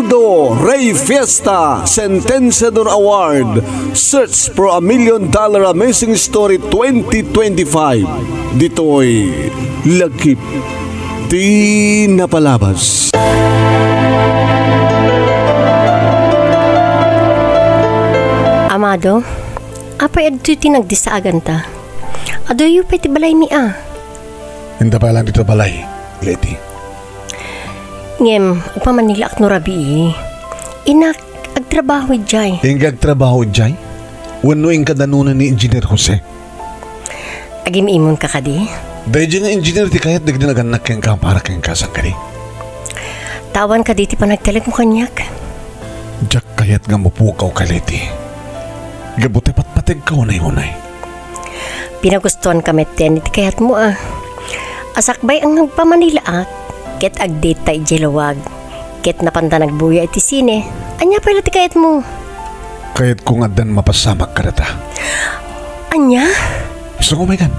Ronaldo Rey Fiesta Sentenciador Award. Search for a $1 Million Amazing Story 2025. Dito'y Lagip Di Napalabas. Amado, apa ito tinagdisaagan ta? Ado yu pati balay ni a? Hindi pa lang dito balay, Leti. Ngem, upaman nila ak no rabi inak, agtrabaho jay. Hingga agtrabaho jay? Wano yung kadanunan ni Engineer Jose? Agim imon ka kadi? Dahil nga engineer ti kahit nagdi naganak kang ka para kang kasang kadi. Tawan ka diti pa nagtalag mo kanyak. Jack kayat nga mapukaw ka, Leti. Gabuti patpatag ka unay-unay. Pinagustuhan kami iti kayat mo ah. Asakbay ang nagpamanilaak, ket agdate tayo jelawag, ket napanda nagbuya iti sine, anya pala ti kayat mo. Kayat kung adan mapasamak ka data. Anya? So, oh my God.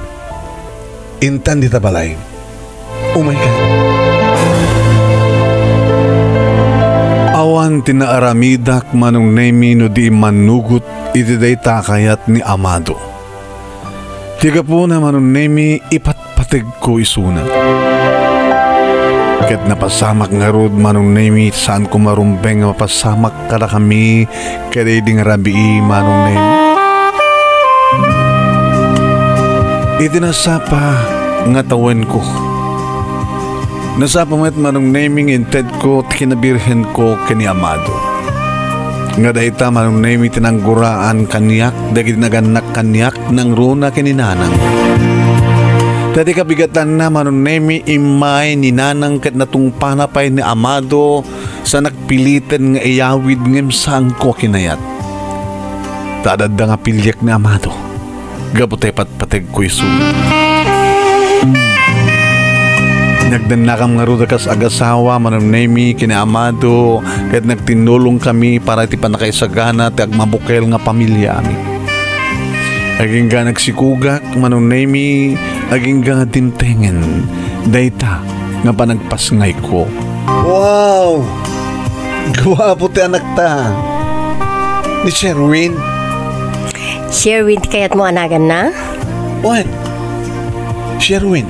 Intan dita balay. Oh my God. Awan tinaaramidak manong nemi no di manugot iti day takayat ni Amado. Tiga po na manong nemi ipatpatig ko isuna. Ket napasamak nga rod manong nemi saan ko marumbeng mapasamak kada kami kada ding rabi manong nemi. Itinasapa nga tawen ko. Nasapa met manong naming inted ko kinabirhen ko kani Amado. Nga dahita manong naming tinangguraan kanyak dagit naganak kanyak ng runa kininanang. Dati kabigatan na manong naming imay ni nanang ket natong panapay ni Amado sa nagpilitan nga iyawid ngem saan ko kinayat. Tadad nga pilyak ni Amado. Gabutay patpateg ko isu. Nagdanakam nga rudakas agasawa manong nemi kina Amado kahit nagtinulong kami para iti panakaisagana ti agmabukel nga pamilya ami. Aging ga nagsikugak manong nemi aging ga dimtengen dayta nga panagpasngay ko. Wow! Gwapo ti anak ta. Ni Sherwin. Sherwin, kayat mo anagan na? What? Sherwin.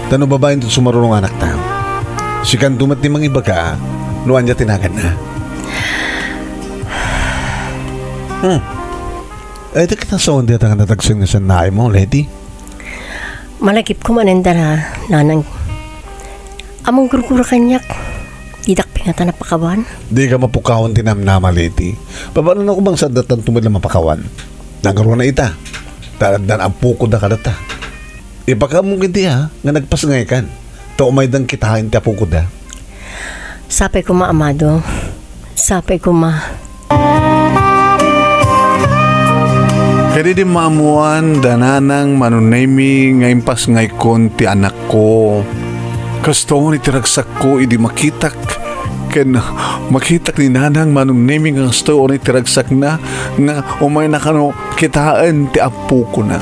Tano babaeng ito sumarunong anak ta. Si kandumat ni mga iba ka, nuan niya tinagan na. Ay, di kita sa onda ang natagsing na sa naay mo, Leti? Malagip ko manenda na, nanang. Among gurgura kanyak. Didak pingatan na pakawan. Di ka mapukawan tinamnama, Leti. Paano na ko bang sa datan tumid na mapakawan? Nagaroon na ita. Talandan ang puko na kadata. Ipaka mong hindi ha, nga nagpasangay kan. To umay dang kitahin ti puko da. Sapay ko ma, Amado. Sapay ko ma. Kaya di maamuan dananang manunaymi nga impas ngay kon ti anak ko. Kasto ni tiragsak ko idi makitak. Ken makitak ni nanang manunaymi nga kasto ni tiragsak na nga umay na kano kitaan ti apo ko na.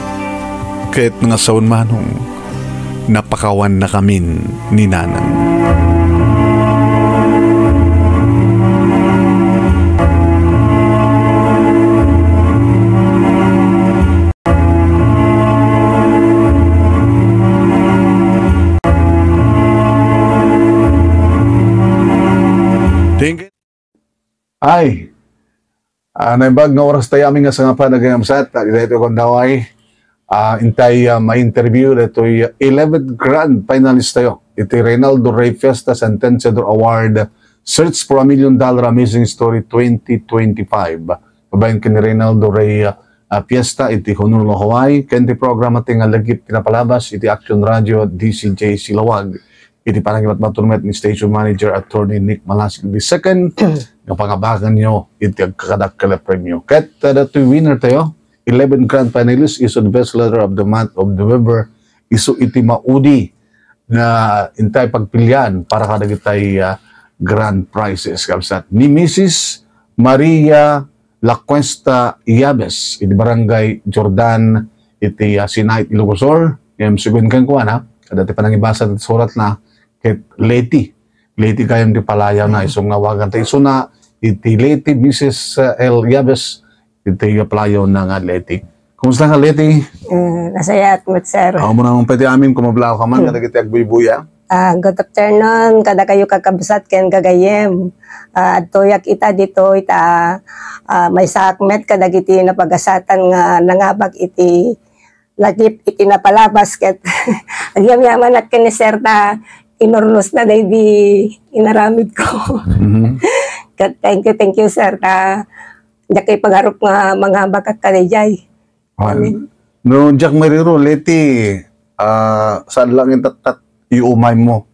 Kahit nga saun manong napakawan na kamin ni nanang. Ay, naibag nga oras tayo aming nga sa nga pa nag-iamsat. Dito kong daway. Intay ma-interview dito'y 11th grand finalist tayo. Ito Reynaldo Rey Fiesta Sentenciador Award Search for a $1 Million Amazing Story 2025. Babayin ka ni Reynaldo Rey Fiesta, iti Honolulu, Hawaii. Kenti program ating lagip pinapalabas, iti Action Radio DCJ Silawag. Iti panangimat maturmet ni Station Manager Attorney Nick Malasik II. Nga pangabakan nyo, iti agkakadakala premyo. Kat dato'y winner tayo. 11 grand finalists, iso the best letter of the month of November, iso iti maudi na intay pagpilian para kadagitay grand prizes. Kapsat ni Mrs. Maria Lacuesta Iabes, iti Barangay Jordan, iti Sinait Ilocosor, yung sigun kang kuwan ha, kadati pa nang ibasa at surat na kay Leti, leti kayong di palayaw na isong ngawagan tayo. So na, iti leti Mrs. L. Yabes, iti palayaw na nga leti. Kumusta ka leti? Nasaya at mat, sir. Ako mo naman pwede amin, kumablaw ka man, kadagiti agbuy-buya. Good afternoon, kada kayo kakabsat ken gagayem. At tuyak ita dito, may sakmet kadagiti na pagasatan nga nangabag iti lagip iti napalabas ket agyam-yaman at ken ni sir ta inornos na day di inaramid ko. Ket thank you sir ta kay pagharap nga mga bakat kadayjay. No, Jack Mariro, leti, saan lang yung tatat iumay mo?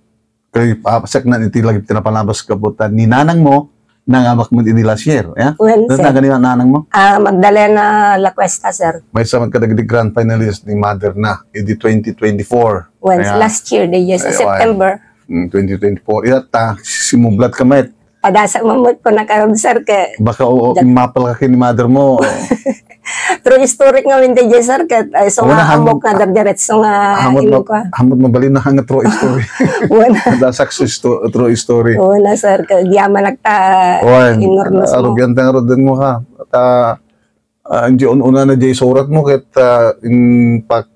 Kaya papasak na iti lagi tinapalabas kabutan ni nanang mo, nangabak mo iti last year. Yeah? Well, Doon sir. na ganyan nanang mo? Magdalena La Cuesta, sir. May samad ka naging grand finalist ni Mother na, iti 2024. Well, Kaya, last year, the year, sa September. 2024. Iyata, simublat ka met. Padasa mamut ko nakaroon, sir, ke Baka mapal ka ni Mother mo. true historic nga hindi dyan, sir, ket so Wala, nga amok nga dardiretso nga imo ka. hamot mabalin na hanga true story. Wala. Dasak true story. Wala, sir, ke giyaman nagta Oy, inornos mo. arugyan tang rodin mo ka. At hindi una na jay surat mo ket in pak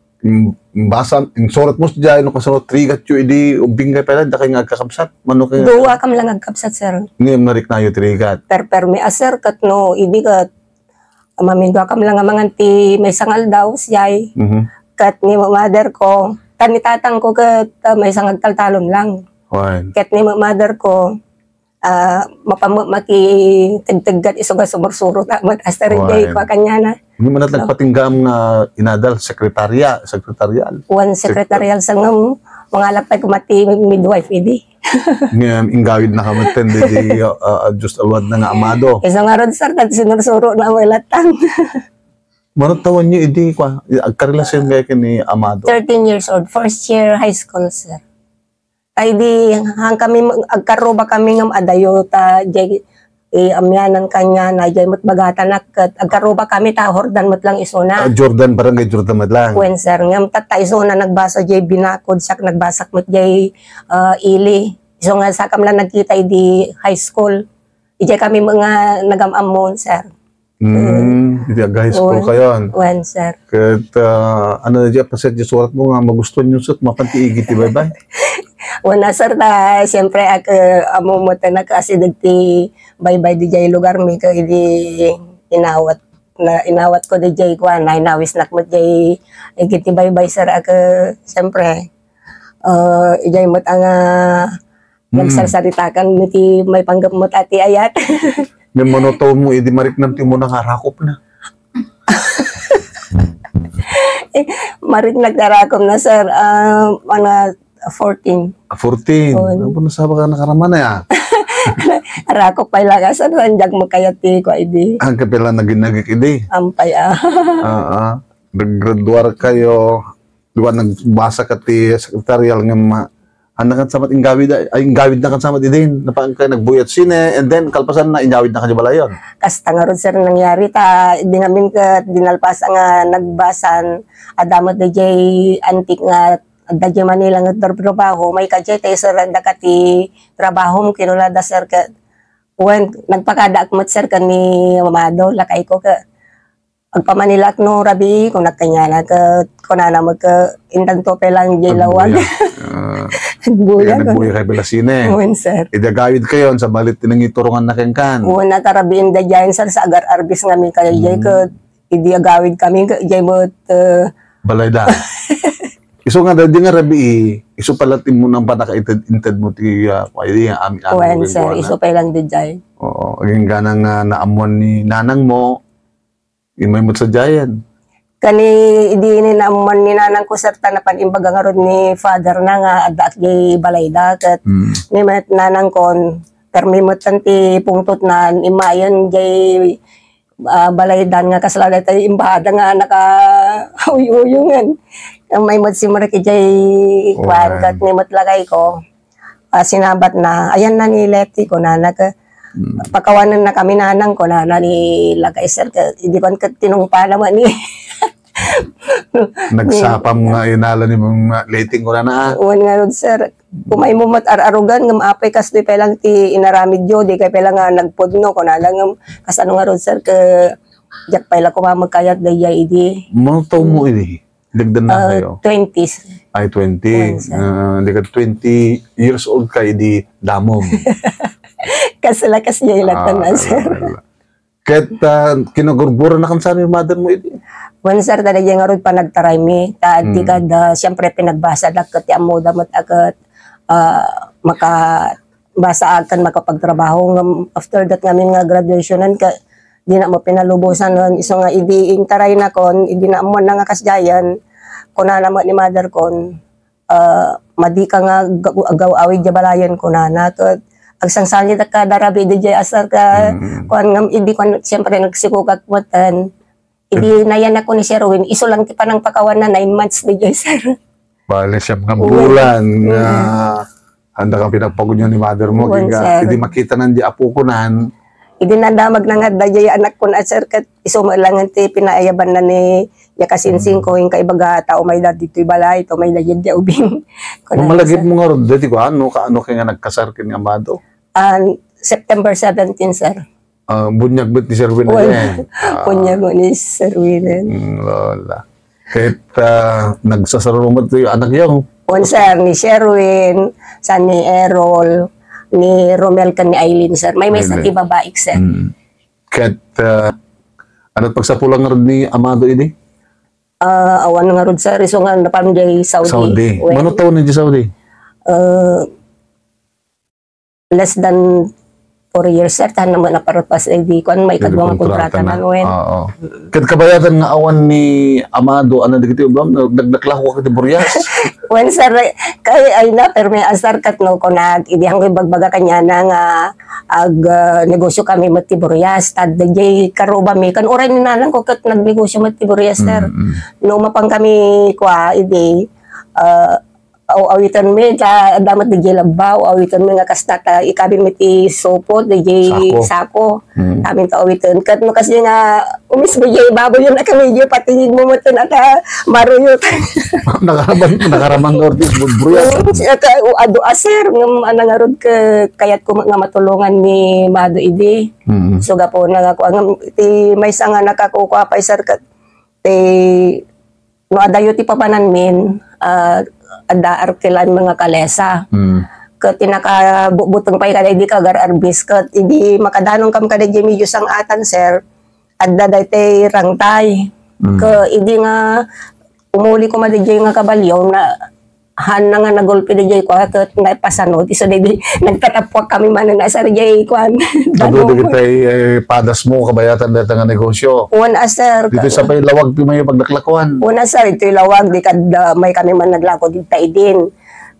basa in surat mo jay no kasunod trigat yu idi ubingay pala da kay nga kakabsat mano kay Duwa kam lang agkapsat, sir. ngem narik na yu trigat. Permi sir, kat no, idi kat mamindwa kam lang nga mga ti may sangal daw siyay. Kat ni mother ko, tanitatang ko kat may sangal taltalon lang. Oy. Kat ni mother ko, maki tagtagat isuga sumursuro na mag-asterin day ko kanya na. Hindi man natin patinggam nga inadal sekretarya, sekretarial. One secretarial sa ngam, mga lapay kumati midwife, idi. Ngem ingawid na kamaten di just alwad na nga amado. Isa nga ron, sir, kat sinursuro na may latang. Manot tawan niyo idi kwa agkarelasyon kay kini amado. 13 years old, first year high school, sir. Ay di, hang kami, agkaroba kami ng adayo, ta, jay, amyanan kanya, na jay, bagata na, agkaroba kami, ta, hordan mo't lang isuna. Jordan, barangay Jordan Madlang. When, sir, ngam, tata, isuna, nagbasa, jay, binakod, sak, nagbasak mo't, jay, ili. So nga, sakam lang nagkita, di high school. Ijay kami mga nagamamon, sir. Hindi high school kayon. When, sir. Kat, ano na dyan, paset dyan surat mo nga, magustuhan yung sut, mapantiigit, bye-bye. Una, sir, ta, siyempre, amo mo ta na kasi dagti bye-bye di jay lugar mi ka idi inawat ko di jay kwa na inawis nak mo jay igiti bye-bye, sir, siyempre, ijay mo ang nagsarsaritakan niti may panggap mo ati ayat. May monotaw mo, edi marik nam ti mo nakarakop na. Marik nagdarakom na, sir, mga 14. 14. Ano po nasaba ka nakaraman na ya? Arakok pa ilaga, sir, sanjag mo kayati ko idi. Ang kapila naging idi. Ampay, Nag-graduar kayo, diba nagbasa ka ti sekretarial nga anak kan samat ingawid na kan samat idin napang ka nagbuyat sine and then kalpasan na ingawid na kan balayon. Kasta nga ron, sir, nangyari ta di namin ka dinalpas nga nagbasan adamot da jay antik nga da jay Manila nga trabaho may ka jay tayo, sir, dakati trabaho mo kinulada, sir, ka when nagpakada akmat, sir, ka ni mamado lakay ko ka agpamanilak no rabi kung nakanya na ka kunana mo ka intanto pe lang jay lawag. Buya ko. Nagbuya kay Belasine. Uwan, sir. Idagawid kayo sa balit tinangiturungan na kengkan. Uwan na tarabiin da dyan, sir, sa agar arbis nga mi kaya jay ko idiagawid kami jay mo Balay da. Iso nga di nga rabi iso pala mo nang panaka-inted mo ti pwede nga amin. Uwan, sir, iso pa lang di jay. Oo. Aging ganang naamuan ni nanang mo imay mo sa jayan. Kani idi ni naman ni nanang ko, sir, tanapan imbaga nga ron ni father na nga adak jay balay dakat. Ni mat nanang kon permi mo tanti pungtot na imayon jay balaydan nga kasalada tayo imbahada nga naka uyuyungan. May mat si Mariki jay kwan kat ni mat lagay ko. Sinabat na ayan na ni Leti ko na pakawanan na kami nanang ko na ni lagay, sir, hindi ko tinungpa naman ni Nagsapam nga inala ni mga lating ko na. Uwan nga ron, sir. Kumay mo mat-ararugan, ngam apay kas di pelang ti inaramid yo, di kay pelang nga nagpudno, kung nalang ngam, kasano nga ron sir, ka, jak pala ko magkayat day idi. Mga taon mo ini? Dagdan na kayo? 20s. Ay, 20. Yes, Hindi ka 20 years old ka, hindi damom. Kasalakas niya ilatan na sir. Kahit kinagurgura na kan sana yung mother mo ini? Wan sir, talaga nga ron pa nagtaray mi, di kada, siyempre pinagbasa kat ti amo damat agad, makabasa akan makapagtrabaho. After that ngamin nga graduationan ka, di na mo pinalubusan nun. Iso nga, idiing taray na kon, idi na mo na nga kasdayan, kuna naman ni mother kon, madi ka nga agaw-awid jabalayan kuna na, agsangsanit ka darabi di jay asar ka, kuan nga, idi kon, siyempre nagsikukak matan, idi nayan ako ni Sir Win, iso lang ti pa ng pakawan na 9 months di jay sir. Bale siya mga bulan na handa kang pinagpagod niya ni mother mo. Hindi makita nang di apo ko nan. Idinadamag na nga dayay anak ko na sir kat isumalangan ti pinaayaban na ni yakasinsing ko yung kaibaga tao may dad dito'y balay to may dayad ya ubing. Kung malagip mo nga ron, dati ko ano kaya nga nagkasar kin nga Amado? September 17 sir. Bunyag ba't ni Sir Win na yan? Bunyag mo ni Sir Win. Lola. Kahit nagsasarumot yung anak niya. Un sir, ni Sherwin, sa ni Errol, ni Romel kan ni Aileen sir. May sa ibabaik sir. Kahit ano pagsapulang nga rin ni Amado ini? Awan nga rin sir. Iso nga napan jay Saudi. Mano taon na di Saudi? Less than 4 years sir. Tahan naman na parapas ay di ko. May kadwang kontrata na wen. Kahit kabayatan nga awan ni Amado, ano dito yung nagdaklako ka ti Boreas? Wen sir, kay ay na pero may asar kat no ko nag idihang ko bagbaga kanya na nga negosyo kami mati Boreas tad jay karuba mi kan oray ni nalang ko kat nagnegosyo mati Boreas sir. No mapang kami kwa idi awitan mi ta damat di labaw awitan mi nga kastata ikabin mi ti sopot di sako amin ta awitan kat no kasi nga umis mo jay baboy yun na kami jay patingin mo matan ata maruyot nakaramang ortis budbruya ata ado aser ngam ana nga rod kayat ko nga matulungan ni Mado idi so gapo na nga ko ngam ti may nga nakakuha pa sir kat ti no adayo ti papanan min ada arkilan mga kalesa. Kat tinakabutong pa kada di kagar arbis kat hindi makadanong kam kada di medyo sang atan sir. Adda daytay rangtay. Ka hindi nga umuli ko madijay nga kabalyaw na han na nga nagulpi dijay ko kat nga pasanod iso di nagtatapwak kami man na sa dijay kwan. Dado di kitay padas mo kabayatan dito nga negosyo. Una sir. Dito sa pay lawag ti may pagdaklakuan. Una sir ito lawag di kad may kami man naglako dito din.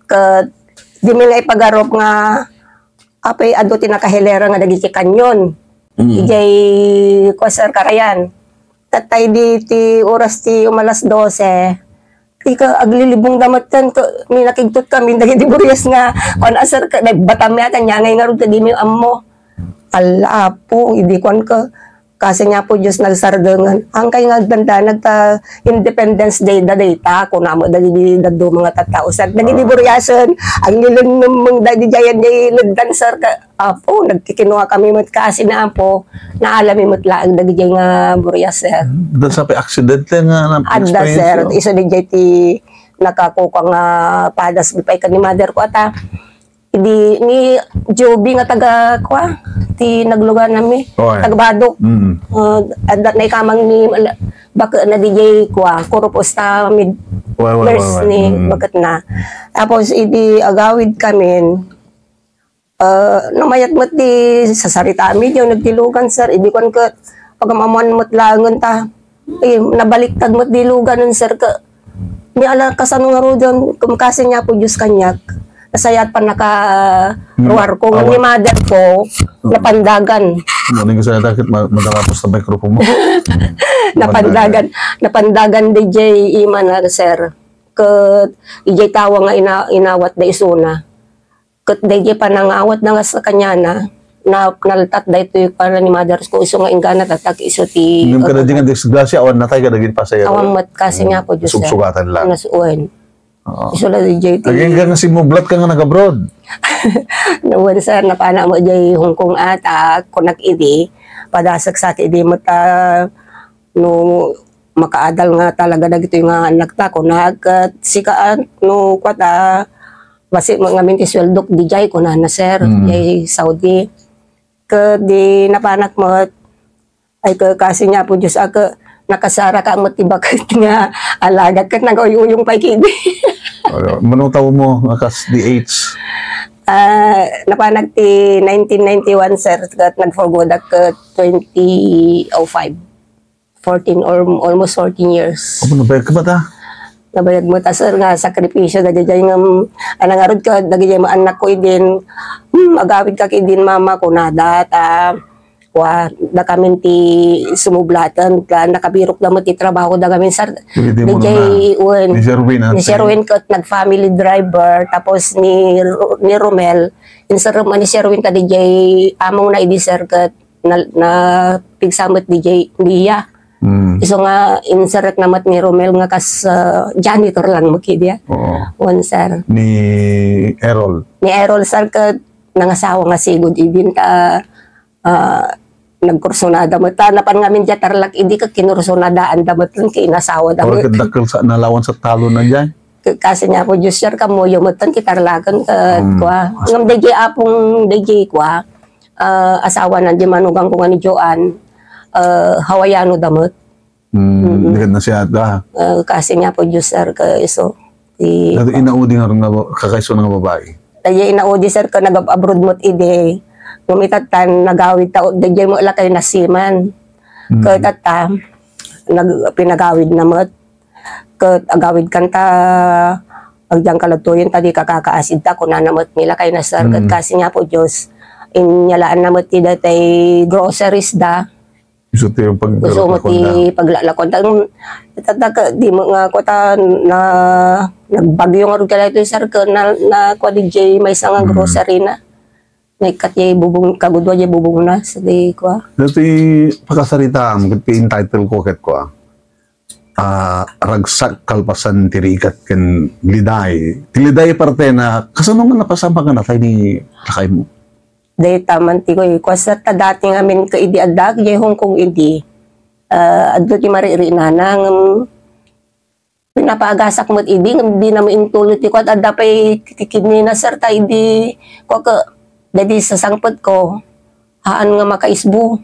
Kat di mi nga ipagarop nga apay ado tinakahilera nga dagiti kanyon. Dijay ko sir karayan. Tatay di ti oras ti umalas 12. Ika aglilibong damatan ko may nakigtot kami dagi di Boreas nga kon asar ka batam yata nya ngay nga rud di mi ammo ala po idi kon ka kasi nga po Diyos nagsargangan ang kay nga ganda nagta Independence Day da data ko namo dagi di daddo mga tattao sar dagi di Boreason ang nilen mong dagi jayan di dancer ka apo nagkikinuha kami mat kasi na apo naalami mat laang dagi jay nga Boreas sir dan sa pay accident nga na adda sir iso di jay ti nakakuha nga padas bipay ka ni mother ko ata idi ni Joby nga taga kwa ti naglugar nami taga Badok adda na ikamang ni baka na DJ kwa kurupos ta mid nurse ni bakat na tapos idi agawid kami namayat mo ti sasarita mi yung nagdilugan sir idi kon ka pagamamuan mo't langon ta nabaliktad mo't dilugan nun sir ka ni ala kasano nga ro dyan kumkasi niya po Diyos kanyak nasayat pa naka-ruwar ko. Ni mother ko, napandagan. Muna ko sa takit, magalapos na microphone mo. Napandagan DJ Iman na, sir. Kat, DJ tawa nga inawat na isuna. Kat, DJ pa nangawat na nga sa kanya na naltat da ito yung para ni mother ko. Iso nga ingana, tatak iso ti... Yung ka na din ang disgrasya, awan na tayo ka naging pasaya. Awan mat kasi nga po, Diyos. Sugsugatan lang. Nasuuhin. Iso na DJ ti. Again ka nga si Mublat ka nga nag-abroad. Nawan sir, napana mo jay Hong Kong ata, kunak idi, padasak sa idi mo ta, no, makaadal nga talaga na gito yung anak ta, kunak, sikaan, no, kwata, basi mga minti sweldok di jay, kunan na sir, jay Saudi. Di napanak mo, ay kasi niya po Diyos, nakasara ka mo tibakit nga, alagat ka, nag-uyuyong paikidi. Manong taon mo, akas DH? Napanag ti 1991 sir, kat nag-forgood at 2005. 14 or almost 14 years. Ano ba ka ba ta? Nabayag mo ta sir nga sakripisyo dagay nga anangarod ka dagay mo anak ko idin agawid ka kidin mama ko nada ta wa da kami ti sumublatan ka nakabirok da mo ti trabaho da kami sir dagay un ni Sherwin ko nag family driver tapos ni Romel insar man ni Sherwin ka dagay among na idi sir kat na pigsamot DJ niya. Iso nga insert namat ni Romel nga kas janitor lang makidya. One sir. Ni Errol. Ni Errol sir ka nangasawa nga sigud idin ta nagkursonada mo ta napan ngamin dya tarlak hindi ka kinursonadaan damat lang kay inasawa damat. Or kadakkel sa nalawan sa talo na dyan. Kasi niya po Diyos sir kamo yumutan kitarlagan ka kwa. Ngam DJ apong DJ kwa asawa na di manugang ko nga ni Joan. Hawaiano damot. Ganda siya ata. Kasi nga po Diyos sir ka iso. Inaudi nga rin kakaiso ng babae. Tayo inaudi sir ka nag-abroad mo't ide. Ngumitatan nagawid ta. Dagay mo ala kayo nasiman. Katata pinagawid na mo't. Agawid kanta agyang kalagtuyin tadi kakakaasid ta kung nanamot nila kayo na sir. Kasi nga po Diyos inyalaan namot ti datay groceries da. Gusto tayo paglalakon. Di mo nga kota na nagbagyo nga rin ka ito sir na kwa DJ may isang grocery na. May katya bubong, kagudwa dya bubong na sa di kwa. Dito pagkasarita mo, entitle ko ket kwa. Ragsak kalpasan tirikat ken liday. Tiliday parte na kasanong nga napasama ka na tayo ni lakay mo. Dahil taman ti ko kwa sa dati nga min ka idi adag jay Hong Kong idi adto ti mariri na nang pinapaagasak mo't idi hindi na maintulot ti ko at adda pay kidney na sir ta idi ko ka dadi sa sangpot ko haan nga makaisbo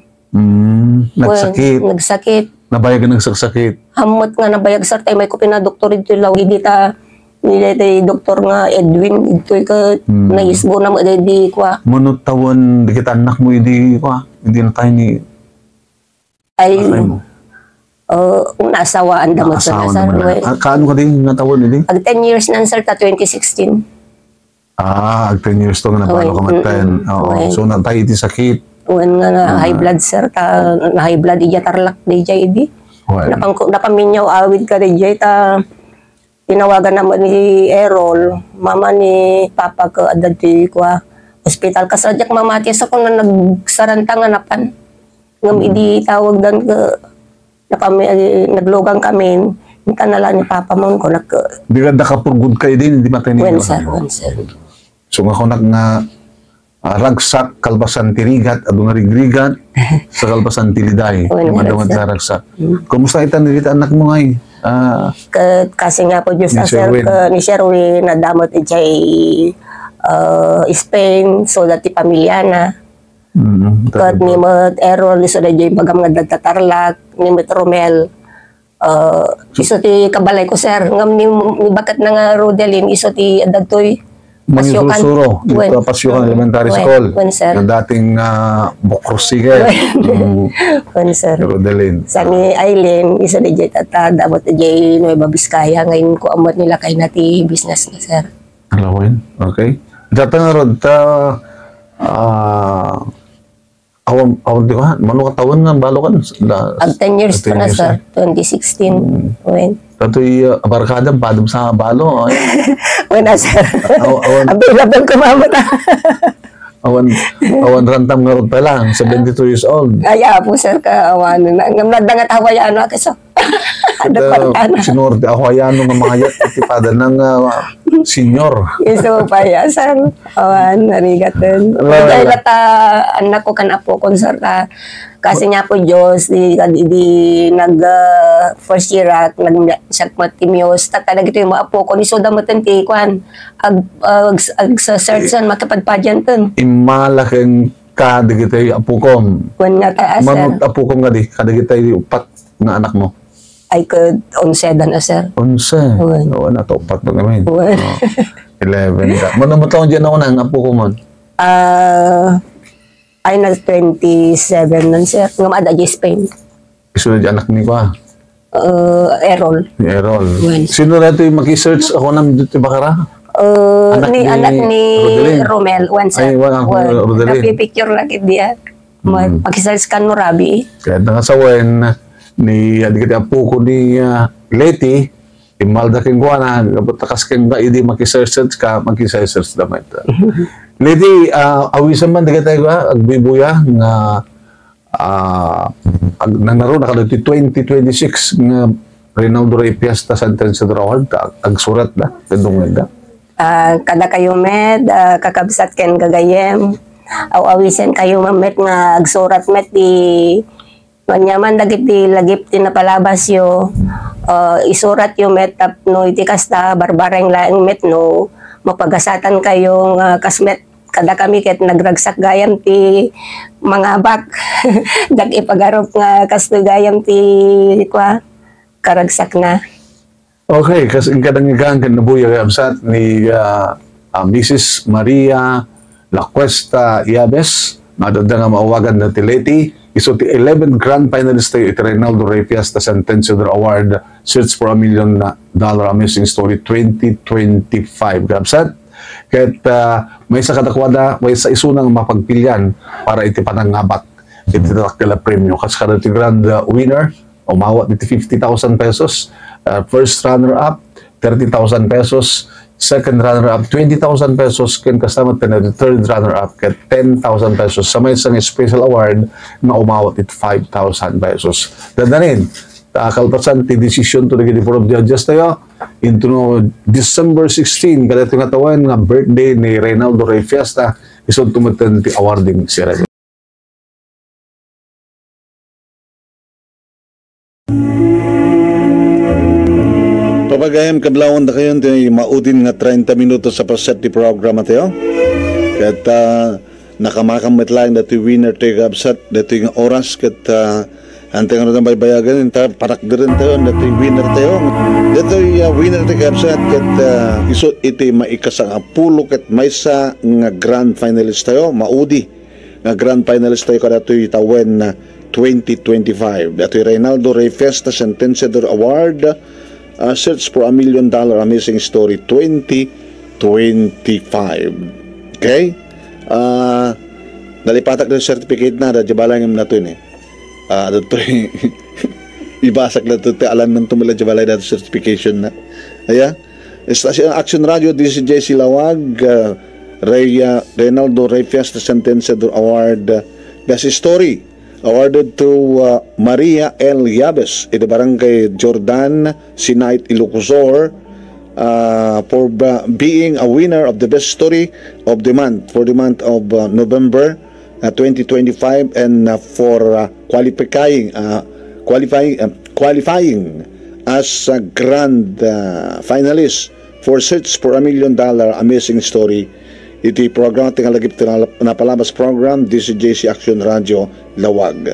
nagsakit nabayag nga nagsakit hamot nga nabayag sir tay may ko pinadoktor ito law hindi ta nilay doktor nga Edwin ito ka naisbo na mo di kwa munot tawon di kita anak mo hindi kwa hindi na tayo ni ay nasawaan damot sa sir kaano ka din nga tawon hindi ag 10 years na sir ta 2016 ag 10 years to nga napalo ka maten so na tayo iti sakit nga na high blood sir ta na high blood iya tarlak di jay di napaminyaw awid ka di jay ta tinawagan naman ni Errol, mama ni Papa ko adati ko hospital kasadyak mamati sa kung na nagsarantang anapan. Ngam idi tawag dan ka naglogang kami, hinta na lang ni Papa mo ko nak. Di ka nakapurgod kayo din, hindi matay ninyo. One sir. So nga ko nga ragsak, kalbasan tirigat, ado nga rigrigat, sa kalbasan tiliday, madawad sa ragsak. Kumusta itan nilita anak mo ngay? Kasi nga po Diyos ni Sherwin na damot ijay Spain so dati pamilya na kat ni Mot Errol iso da jay bagam nga dagtatarlak ni Mot Romel iso ti kabalay ko sir ngam ni bakat na nga Rodelin iso ti adagtoy Mangisusuro, dito Pasyokan Elementary School. Yung dating Bokrosige. Sir. Rodelin. Sa ni Aileen, isa na dyan tata, dapat na dyan Nueva Vizcaya. Ngayon ko amot nila kay nati business na, sir. Alawin, okay. Data nga rod, awan di ba? Mano katawan nga, balo kan? Ag 10 years pa na, sir. 2016. Tato'y abarkada, padam sa balo. Wala, sir. Available ko mamata. awan rantam nga rod pa lang, 72 years old. Kaya po sir kaawan na ngamnadangat hawayano kaso. Ada partana. Sinurte ako ayano nga mga yat iti pada ng senior. Iso pa ya sir. Awan narigaten. Dahil lata anak ko kan apo kon sir ta kasi niya po Diyos di nag first year nag siya matimios tatalag ito yung mga apo ko ni soda matenti kwan ag sa search san makapadpadyan ten. Imalaking kadigitay apukom. Kwan nga ta sir. Manot apukom nga di kadigitay upat nga anak mo. I could onsedan na sir. 11. Uwan. Oo, nato upat mo namin. Uwan. 11 ka. Mano mo taon dyan ako na ang apukom mo? Ay nag 27 nun sir. Nga maada di Spain. Isunod yung anak ni ko Errol. ni Errol. Uwan. Sino na ito yung makisearch ako ng dito bakara? Anak Ni ni anak ni Rodelin. Romel. Wan sir. Ay, wan, Rodelin. Napipicture lagi dia. Mag-search kan mo rabi. Kaya nangasawen ni adik apo ko ni Leti, imalda king ko na, takas king ba, hindi makisearch ka, makisearch naman ito. Leti, awisan man, digit tayo agbibuya, nga, nanaro na ka 2026, nga, Reynaldo Ray Fiesta Sentence Award, agsurat na, tendong na. Kada kayo med, kakabsat ken gagayem, awisen kayo mamet nga agsurat met di manyaman dagit di lagip ti napalabas yo isurat yo met tapno iti kasta barbareng laeng met no mapagasatan kayo nga kasmet kada kami ket nagragsak gayam ti mga bak dag ipagarop nga kasto gayam ti kwa karagsak na. Okay, kasi ang kadang-igang kanabuya kay absat ni Mrs. Maria La Cuesta Yabes, madanda nga maawagan na ti Leti. Iso ti 11 grand finalist tayo iti Reynaldo Ray Fiesta Sentenciador Award Search for $1 Million Amazing Story 2025. Gabsat, kahit may sa katakwada, may sa isunang mapagpilyan para iti panangabat iti takila premyo. Kasi kada ti grand winner, umawat iti 50,000 pesos. First runner-up, 30,000 pesos. Second runner-up, 20,000 pesos. Ken kasama the third runner-up, ket 10,000 pesos. Sa may isang special award na umawat it 5,000 pesos. Ganda rin. Kalpasan, ti decision to the Board of Judges tayo into no, December 16, kada ito nga tawan nga birthday ni Reynaldo Ray Fiesta, isod tumatan ti awarding ceremony. Papagayam kablawon na kayo maudin nga 30 minutos sa paset di programa tayo. Kat nakamakamit lang dati winner tayo kapsat dati nga oras kat anteng ano na baybayagan parak din tayo dati winner tayo. Dati winner tayo kapsat kat iso iti maikasang apulo kat may sa nga grand finalist tayo maudi nga grand finalist tayo kada ito itawen na 2025. Dati Reynaldo Ray Fiesta Sentenciador Award Search for $1 Million Amazing Story 2025. Okay? Nalipatak na certificate na jabalay ngam nato ni. Dito ibasak na to alam nang tumala jabalay na certification na. Aya. Station Action Radio DCJ Silawag Reynaldo Ray Fiesta Sentenciador Award Best Story awarded to Maria L. Yabes in the Barangay Jordan, Sinait, Ilocosur for being a winner of the best story of the month for the month of November 2025 and for qualifying as a grand finalist for Search for $1 Million Amazing Story. Iti program tingal lagip na palabas program DCJC Action Radio Lawag.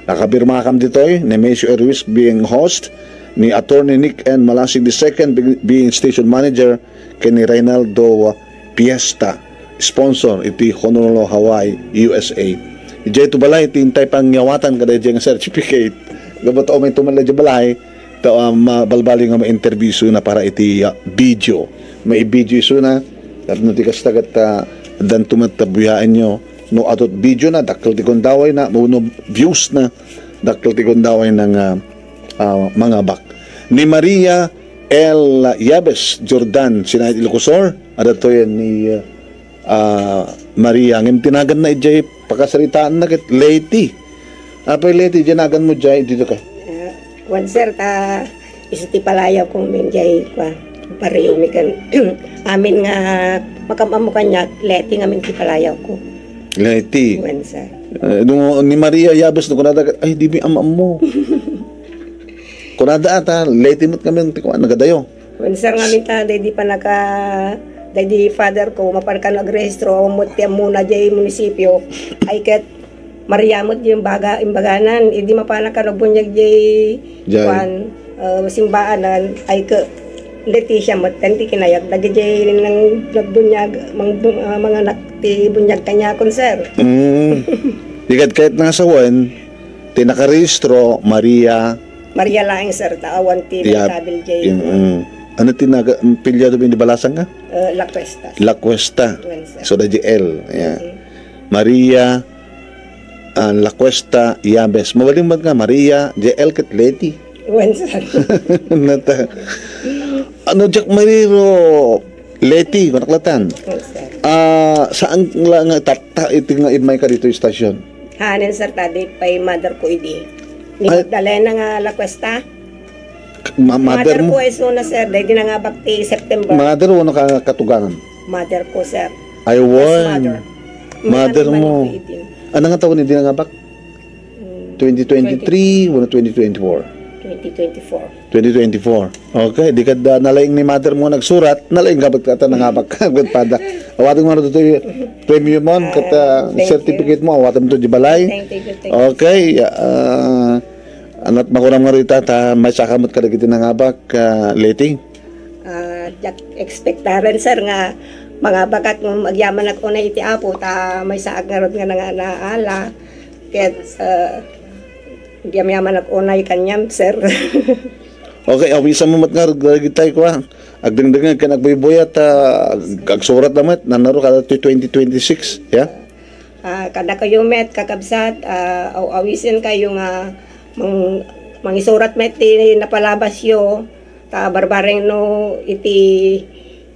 Nakabirma kam ditoy ni Mesio Erwis being host, ni Attorney Nick N. Malasig II being station manager, kay ni Reynaldo Fiesta sponsor iti Honolulu, Hawaii, USA. Ijay to balay tintay pang yawatan kada ijay nga certificate. Gabato may tumalay di balay to balbali nga ma-interview na para iti video. May video iso na at no tikas tagat dan tumatabuyaan nyo no atot video na dakkel ti kondaway na no views na dakkel ti kondaway ng mga bak ni Maria L. Yabes Jordan Sinait Ilocosur at ito yan ni Maria, ngem tinagan na ijay pakasaritaan na ket Leti. Apay Leti, janagan mo jay dito ka. Wan sir, isuti palayaw kong minjay kwa pariyo mi kan amin nga makamamu kanya leti nga min ti palayaw ko. Leti. Wan sir. Nung ni Maria yabas no kunada ay di mi amam mo. Kunada ata Leti mo't kami tikuan nagadayo. Wan sir nga min ta di pa naka di father ko maparkan nagrehistro mo ti muna jay munisipyo ay ket Mariamot yung imbaganan, hindi mapala ka nabunyag jay kwan simbaanan ay ke Leticia mo tanti kinayag dagi jay nang nagbunyag mga nakti bunyag kanya konser. Dikat kahit nasawan tinakarehistro Maria laing sir taawan ti kabil jay. Ano tinaga pilyado ba ni balasan ka? La Cuesta. So da JL. Yeah. Maria La Cuesta Yabes. Mawaling nga Maria JL ket Leti. Wen sir. Nata. Ano Jack Mariro Leti konaklatan. Saan lang tapta iti nga imay ka dito istasyon? Hanen sir tadi pay mother ko idi. Ni Magdalena nga La Cuesta. Mother ko is no na sir, dahil na nga bakti September. Mother mo ka katugangan? Mother ko sir. I won. Mother mo. Ano nga taon hindi na nga bak? 2023 o 2024? 2024. 2024. Okay, di ka nalaing ni mother mo nagsurat, nalaing ka bagkata na nga bak pada. Awating mo na ito premium mo, kata certificate mo, awating mo ito di balay. Thank you. Okay, anat makurang nga rita, may sakamot ka na nga bak, Leti? Expectaren sir nga, mga bakat magyaman ako na iti apo, may saag nga nga naala, kaya yaman ako na ikanyam sir. Okay, awisa mo mat nga gitay ko ha. Agdengdengan ka nagboy-boy at agsurat naman, nanaro ka 2026, yeah? Kada kayo met, kakabsat, awisin kayo nga mangisurat met napalabas yo, barbareng no iti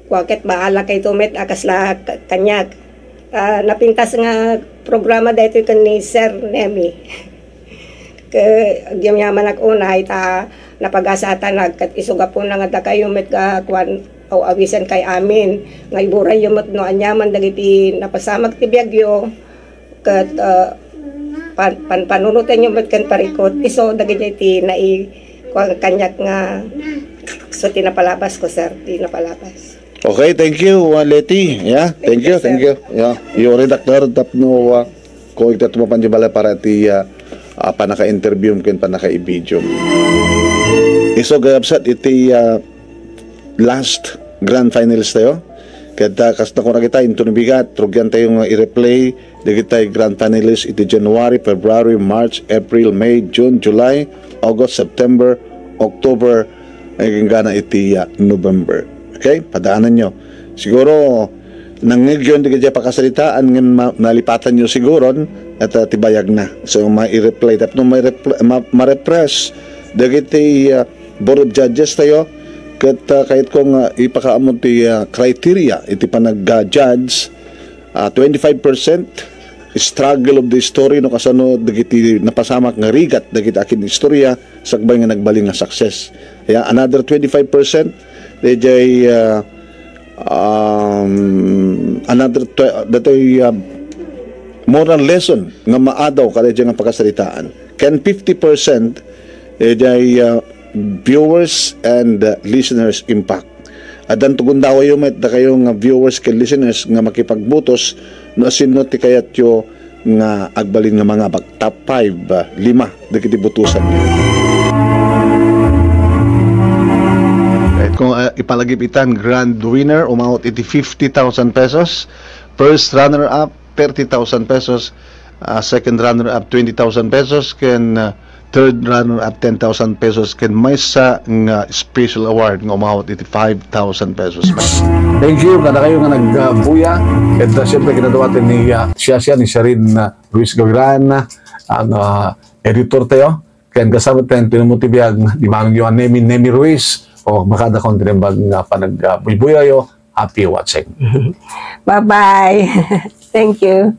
waket baala kay to met akasla kanyag. Napintas nga programa dito kan ni Sir Nemi. Yaman unay napag-asatan nagkat isuga po na nga kayo met ka kwan awisan kay amin nga iburay yung no anyaman dagiti napasamag ti biagyo kat panunutan yung met kan parikot iso dagiti nai kanyak nga so tinapalabas ko sir tinapalabas. Okay, thank you Leti. Yeah, thank you. Yeah, you redactor tapno ko ita tumapan bala para ti panaka-interview ken panaka-i-video. Iso gabsat iti last grand finals tayo. Kada kasta ko na kita into bigat, trugyan tayo nga i-replay digitay grand finalists iti January, February, March, April, May, June, July, August, September, October, ay gana iti November. Okay? Padaanan nyo. Siguro nangigyon di kaya pakasalitaan ng nalipatan nyo siguro at tibayag na. So ma-i-replay tap no ma-repress dagiti board of judges tayo kahit kung ipakaamon ti criteria iti panag-judge 25% struggle of the story no kasano dagiti napasamak nga rigat dagiti akin istorya sagbay nga nagbaling nga success. Kaya another 25% DJ another moral lesson nga maadaw kada nga pagkasalitaan. Can 50% viewers and listeners impact. Adan tugon daw yung met da kayo nga viewers ken listeners nga makipagbutos no sino ti kayat yo nga agbalin nga mga bag top 5 5 dagiti butusan niyo. Kung ipalagipitan grand winner umawot iti 50,000 pesos, first runner up 30,000 pesos, second runner up 20,000 pesos, ken third runner up 10,000 pesos, ken may sa nga special award nga umawot iti 5,000 pesos. Thank you kada kayo nga nagbuya at siyempre kinadawatin ni siya ni Sharin Luis Gagran ang editor tayo ken kasama tayo pinamutibiyag di manong yung Nemi Ruiz o makada kontinembag nga panagbuyayo. Happy watching. Bye-bye. Thank you.